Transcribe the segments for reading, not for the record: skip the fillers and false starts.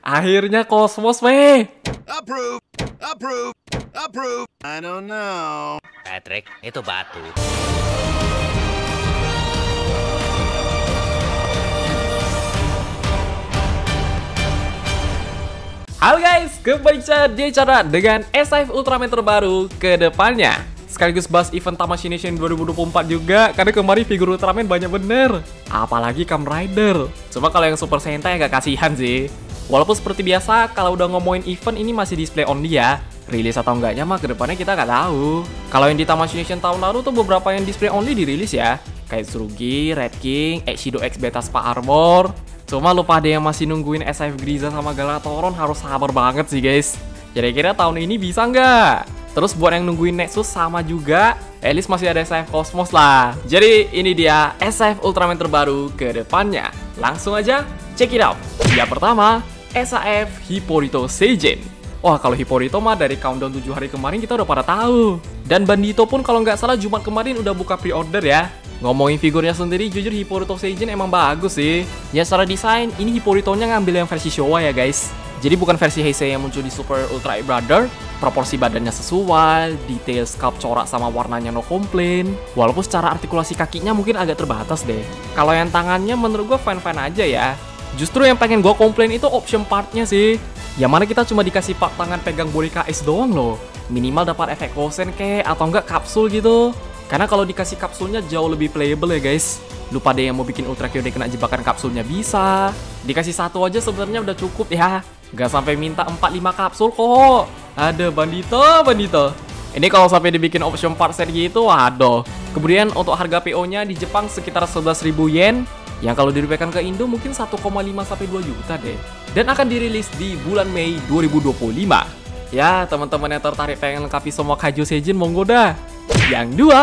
Akhirnya Cosmos, weh. Approve, approve, approve. I don't know. Patrick, itu batu. Halo guys, kembali di acara dengan SAF Ultraman terbaru ke depannya. Sekaligus bahas event Tamashii Nation 2024 juga, karena kemarin figur Ultraman banyak bener. Apalagi Kamen Rider. Cuma kalau yang Super Sentai agak kasihan sih. Walaupun seperti biasa, kalau udah ngomongin event ini masih display only ya. Rilis atau enggaknya mah kedepannya kita nggak tahu. Kalau yang di Tamashii Nation tahun lalu tuh beberapa yang display only dirilis ya. Kayak Tsurugi, Red King, Echido X Beta Spa Armor. Cuma lupa ada yang masih nungguin SAF Griza sama Galatoron, harus sabar banget sih guys. Kira-kira tahun ini bisa nggak? Terus buat yang nungguin Nexus sama juga, at least masih ada SAF Cosmos lah. Jadi ini dia SAF Ultraman terbaru ke depannya. Langsung aja check it out. Yang pertama, SAF Hippolyta Seigen. Wah, kalau Hippolyta mah dari countdown 7 hari kemarin kita udah pada tahu. Dan Bandito pun kalau nggak salah Jumat kemarin udah buka pre-order ya. Ngomongin figurnya sendiri, jujur Hippolyta Seigen emang bagus sih. Ya secara desain, ini Hippolytonya ngambil yang versi Showa ya guys. Jadi bukan versi Heisei yang muncul di Super Ultra Brother. Proporsi badannya sesuai, detail scalp corak sama warnanya no complain. Walaupun secara artikulasi kakinya mungkin agak terbatas deh. Kalau yang tangannya menurut gue fine-fine aja ya. Justru yang pengen gue komplain itu option partnya sih. Yang mana kita cuma dikasih part tangan pegang boneka es doang loh. Minimal dapat efek kosen kek atau enggak kapsul gitu. Karena kalau dikasih kapsulnya jauh lebih playable ya guys. Lupa deh yang mau bikin Ultra Kyode kena jebakan kapsulnya bisa. Dikasih satu aja sebenarnya udah cukup ya. Gak sampai minta 4-5 kapsul kok. Ada bandito. Ini kalau sampai dibikin option part set gitu, waduh. Kemudian untuk harga PO-nya di Jepang sekitar 11.000 yen. Yang kalau dirupiahkan ke Indo mungkin 1,5 sampai 2 juta deh. Dan akan dirilis di bulan Mei 2025. Ya, teman-teman yang tertarik pengen lengkapi semua Kaiju Seijin monggo dah. Yang dua,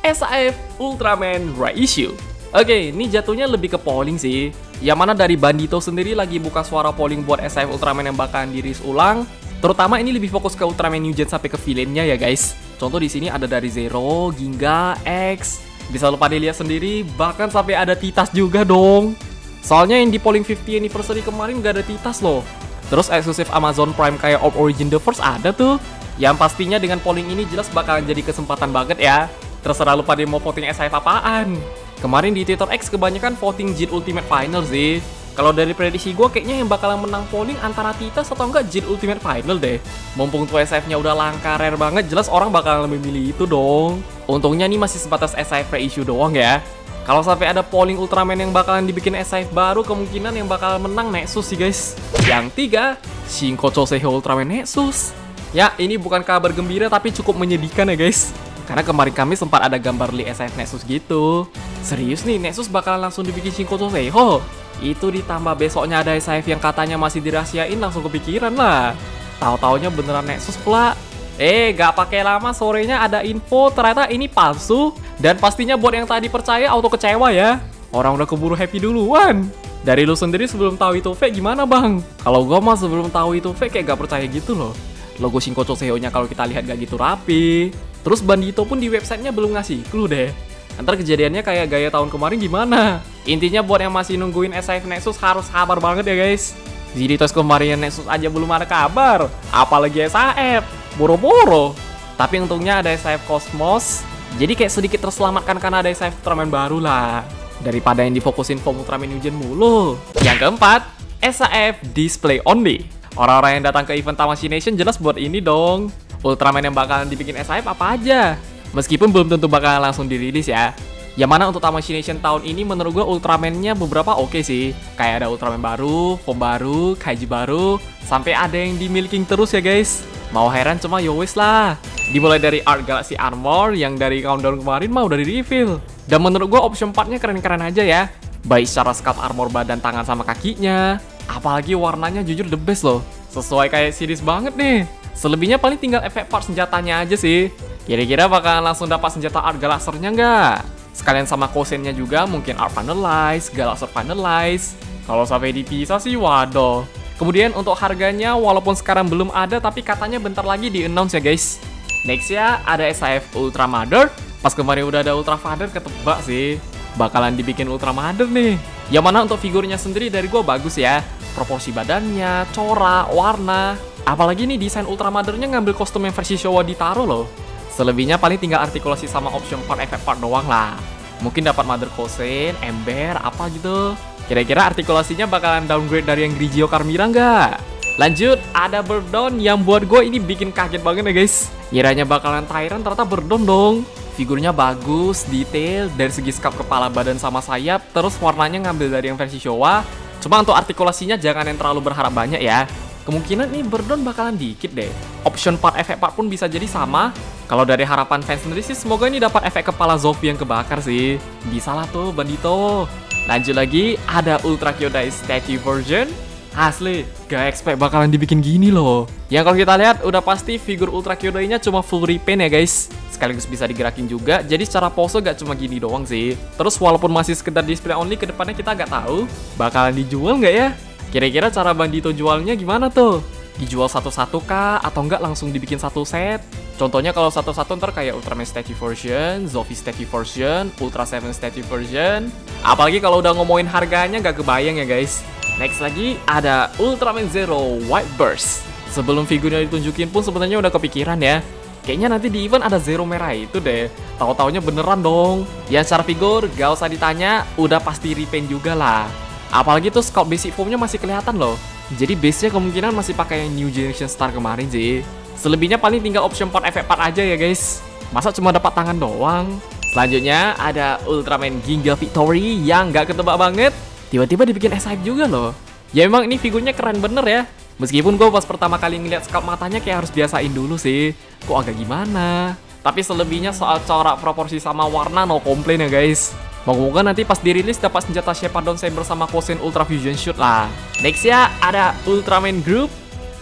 SAF Ultraman Reissue. Oke, ini jatuhnya lebih ke polling sih. Yang mana dari Bandito sendiri lagi buka suara polling buat SAF Ultraman yang bakalan dirilis ulang. Terutama ini lebih fokus ke Ultraman New Gen sampai ke villainnya ya guys. Contoh di sini ada dari Zero, Ginga, X. Bisa lupa dilihat sendiri, bahkan sampai ada Titas juga dong. Soalnya yang di polling 50 anniversary kemarin gak ada Titas loh. Terus eksklusif Amazon Prime kayak Orb Origin The First ada tuh. Yang pastinya dengan polling ini jelas bakalan jadi kesempatan banget ya. Terserah lupa dia mau voting SAF apaan. Kemarin di Twitter X kebanyakan voting Jin Ultimate Final sih. Kalau dari prediksi gue kayaknya yang bakalan menang polling antara Titas atau enggak Jin Ultimate Final deh. Mumpung tuh SAF-nya udah langka rare banget, jelas orang bakalan lebih milih itu dong. Untungnya nih masih sebatas SAF reissue doang ya. Kalau sampai ada polling Ultraman yang bakalan dibikin SAF baru, kemungkinan yang bakalan menang Nexus sih guys. Yang tiga, Shinkocho Seiho Ultraman Nexus. Ya, ini bukan kabar gembira tapi cukup menyedihkan ya guys. Karena kemarin kami sempat ada gambar leak SAF Nexus gitu. Serius nih, Nexus bakalan langsung dibikin Shinkocho Seiho. Itu ditambah besoknya ada SAF yang katanya masih dirahasiain, langsung kepikiran lah. Tahu-taunya beneran Nexus pula. Gak pakai lama sorenya ada info ternyata ini palsu. Dan pastinya buat yang tadi percaya auto kecewa ya. Orang udah keburu happy duluan. Dari lu sendiri sebelum tahu itu fake gimana bang? Kalau gua mah sebelum tahu itu fake kayak gak percaya gitu loh. Logo Shinkocho Seiho-nya kalau kita lihat gak gitu rapi. Terus Bandito pun di websitenya belum ngasih clue deh. Ntar kejadiannya kayak gaya tahun kemarin gimana? Intinya buat yang masih nungguin SAF Nexus harus sabar banget ya guys. Ziritos kemarin Nexus aja belum ada kabar. Apalagi SAF. Boro-boro. Tapi untungnya ada SAF Cosmos. Jadi kayak sedikit terselamatkan karena ada SAF Ultraman baru lah. Daripada yang difokusin form Ultraman New Gen mulu. Yang keempat, SAF Display Only. Orang-orang yang datang ke event Tamashii Nation jelas buat ini dong. Ultraman yang bakalan dibikin SAF apa aja. Meskipun belum tentu bakalan langsung dirilis ya. Yang mana untuk Tamashii Nation tahun ini menurut gue Ultraman-nya beberapa oke sih. Kayak ada Ultraman baru, form baru, Kaiji baru. Sampai ada yang dimilking terus ya guys. Mau heran cuma yowes lah. Dimulai dari Art Galaxy Armor yang dari countdown kemarin mah udah di-reveal. Dan menurut gue option partnya keren-keren aja ya. Baik secara scalp armor badan, tangan, sama kakinya. Apalagi warnanya jujur the best loh. Sesuai kayak series banget nih. Selebihnya paling tinggal efek part senjatanya aja sih. Kira-kira bakalan langsung dapat senjata Art Galaxer-nya nggak? Sekalian sama kosennya juga mungkin Art Finalize, Galaxer Finalize. Kalau sampai dipisah sih waduh. Kemudian untuk harganya walaupun sekarang belum ada tapi katanya bentar lagi di-announce ya guys. Next ya ada SAF Ultra Mother. Pas kemarin udah ada Ultra Father ketebak sih. Bakalan dibikin Ultra Mother nih. Yang mana untuk figurnya sendiri dari gue bagus ya. proporsi badannya, corak, warna. Apalagi nih desain Ultra Mother-nya ngambil kostum yang versi Showa ditaruh loh. Selebihnya paling tinggal artikulasi sama option part efek part doang lah. Mungkin dapat Mother Kosen, Ember, apa gitu. Kira-kira artikulasinya bakalan downgrade dari yang Grigio Carmira nggak? Lanjut, ada Birdon yang buat gue ini bikin kaget banget ya guys. Kiranya bakalan Tyrant, ternyata Birdon dong. Figurnya bagus, detail, dari segi skap kepala, badan, sama sayap. Terus warnanya ngambil dari yang versi Showa. Cuma untuk artikulasinya jangan yang terlalu berharap banyak ya. Kemungkinan nih Birdon bakalan dikit deh. Option part, efek part pun bisa jadi sama. Kalau dari harapan fans sendiri sih semoga ini dapat efek kepala Zombie yang kebakar sih. Bisa lah tuh Bandito. Lanjut lagi, ada Ultra Kyodai Statue version. Asli, gak expect bakalan dibikin gini loh. Yang kalau kita lihat udah pasti figur Ultra Kyodai-nya cuma full repaint ya guys. Sekaligus bisa digerakin juga, jadi secara pose gak cuma gini doang sih. Terus walaupun masih sekedar display only, kedepannya kita gak tahu bakalan dijual nggak ya. Kira-kira cara Bandito jualnya gimana tuh? Dijual satu-satu kah? Atau enggak langsung dibikin satu set? Contohnya kalau satu-satu ntar kayak Ultraman Statue version, Zombie Statue version, Ultra 7 Statue version. Apalagi kalau udah ngomongin harganya gak kebayang ya guys. Next lagi ada Ultraman Zero White Burst. Sebelum figurnya ditunjukin pun sebenarnya udah kepikiran ya. Kayaknya nanti di event ada Zero merah itu deh. Tahu-taunya beneran dong. Ya secara figur gak usah ditanya, udah pasti repaint juga lah. Apalagi tuh sculpt basic formnya masih kelihatan loh. Jadi base-nya kemungkinan masih pakai yang New Generation Star kemarin sih. Selebihnya paling tinggal option part efek part aja ya guys. Masa cuma dapat tangan doang? Selanjutnya ada Ultraman Ginga Victory yang gak ketebak banget. Tiba-tiba dibikin S-Hype juga loh. Ya emang ini figurnya keren bener ya. Meskipun gue pas pertama kali ngeliat sculpt matanya kayak harus biasain dulu sih. Kok agak gimana. Tapi selebihnya soal corak, proporsi, sama warna no komplain ya guys. Moga-moga nanti pas dirilis dapat senjata Shepardon Saber sama Kosen Ultra Fusion Shoot lah. Next ya ada Ultraman Group.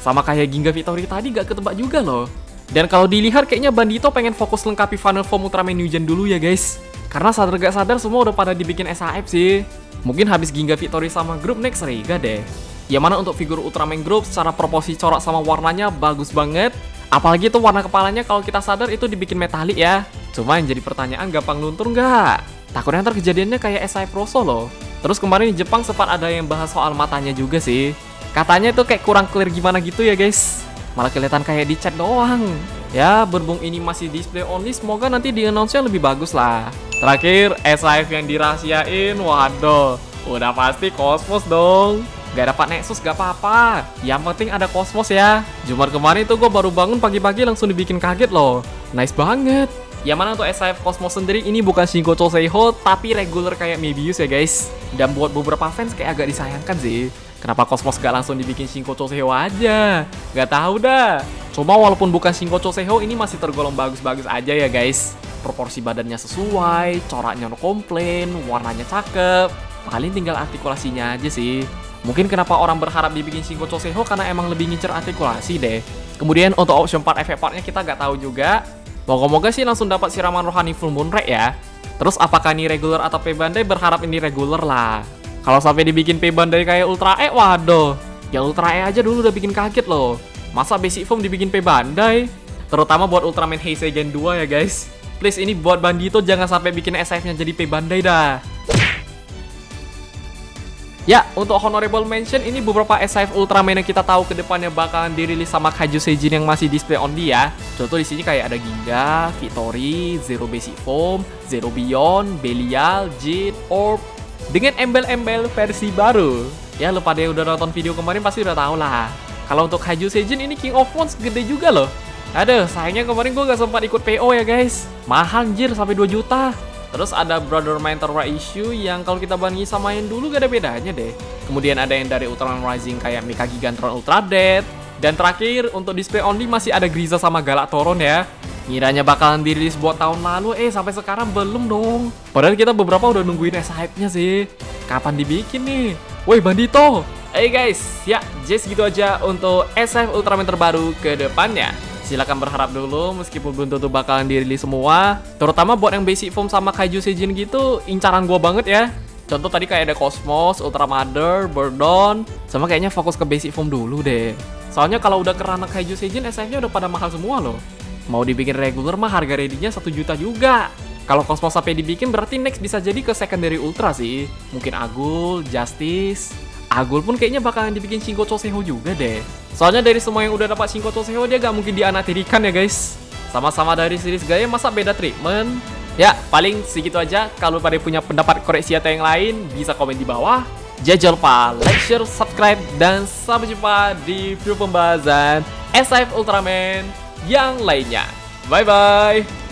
Sama kayak Ginga Victory tadi gak ketebak juga loh. Dan kalau dilihat kayaknya Bandito pengen fokus lengkapi final form Ultraman New Gen dulu ya guys. Karena sadar gak sadar semua udah pada dibikin SAF sih. Mungkin habis Ginga Victory sama Group next Reiga deh. Yang mana untuk figur Ultraman Group secara proporsi corak sama warnanya bagus banget. Apalagi tuh warna kepalanya kalau kita sadar itu dibikin metalik ya. Cuma yang jadi pertanyaan gampang luntur nggak? Takutnya ntar kejadiannya kayak SI Proso loh. Terus kemarin di Jepang sempat ada yang bahas soal matanya juga sih. Katanya itu kayak kurang clear gimana gitu ya guys. Malah kelihatan kayak di chat doang. Ya berhubung ini masih display only, semoga nanti di announce-nya lebih bagus lah. Terakhir, SIF yang dirahasiain, waduh, udah pasti Cosmos dong. Gak dapat Nexus gak apa-apa, yang penting ada Cosmos ya. Jumat kemarin tuh gue baru bangun pagi-pagi langsung dibikin kaget loh. Nice banget. Yang mana untuk SIF Cosmos sendiri ini bukan Shinkocho Seiho, tapi regular kayak Mebius ya guys. Dan buat beberapa fans kayak agak disayangkan sih. Kenapa Cosmos gak langsung dibikin Shinkocho Seiho aja? Gak tahu dah. Cuma walaupun bukan Shinkocho Seiho, ini masih tergolong bagus-bagus aja ya guys. Proporsi badannya sesuai, coraknya no komplain, warnanya cakep. Paling tinggal artikulasinya aja sih. Mungkin kenapa orang berharap dibikin Shinkocho Seiho karena emang lebih ngincer artikulasi deh. Kemudian untuk option part efek partnya kita gak tahu juga. Moga-moga sih langsung dapat siraman rohani full moon ray ya. Terus apakah ini regular atau P Bandai, berharap ini regular lah. Kalau sampai dibikin P Bandai kayak Ultra E, waduh. Ya Ultra E aja dulu udah bikin kaget loh. Masa basic form dibikin P Bandai? Terutama buat Ultraman Heisei Gen 2 ya guys. Please ini buat Bandito jangan sampai bikin SF-nya jadi P Bandai dah. Ya, untuk honorable mention ini beberapa SIF Ultraman yang kita tahu kedepannya bakalan dirilis sama Kaiju Seijin yang masih display only ya. Contoh di sini kayak ada Ginga, Victory, Zero Basic Form, Zero Beyond, Belial, Jade, Orb dengan embel-embel versi baru. Ya, lu pada yang udah nonton video kemarin pasti udah tahu lah. Kalau untuk Kaiju Seijin ini King of Mons gede juga loh. Aduh, sayangnya kemarin gue gak sempat ikut PO ya guys. Mahal anjir sampai 2 juta. Terus ada Brother Mentor Issue yang kalau kita bandingin sama yang dulu gak ada bedanya deh. Kemudian ada yang dari Ultraman Rising kayak Mecha Gigantron Ultra Dead. Dan terakhir untuk display only masih ada Griza sama Galactoron ya. Ngiranya bakalan dirilis buat tahun lalu, sampai sekarang belum dong. Padahal kita beberapa udah nungguin hype-nya sih. Kapan dibikin nih? Woi Bandito! Hey guys, ya just gitu aja untuk SF Ultraman terbaru ke depannya. Silahkan berharap dulu meskipun belum tentu bakalan dirilis semua. Terutama buat yang basic form sama Kaiju Seijin gitu, incaran gua banget ya. Contoh tadi kayak ada Cosmos, Ultra Mother, Birdon. Sama kayaknya fokus ke basic form dulu deh. Soalnya kalau udah ke ranah Kaiju Seijin, SF-nya udah pada mahal semua loh. Mau dibikin regular mah harga ready-nya 1 juta juga. Kalau Cosmos sampai dibikin berarti next bisa jadi ke secondary Ultra sih. Mungkin Agul, Justice, Agul pun kayaknya bakalan dibikin Shingocho Seho juga deh. Soalnya dari semua yang udah dapat Shingocho Seho, dia gak mungkin dianaktirikan ya guys. Sama-sama dari series Gaia, masa beda treatment? Ya, paling segitu aja. Kalau pada punya pendapat koreksi atau yang lain, bisa komen di bawah. Jangan lupa like, share, subscribe, dan sampai jumpa di video pembahasan SIF Ultraman yang lainnya. Bye-bye!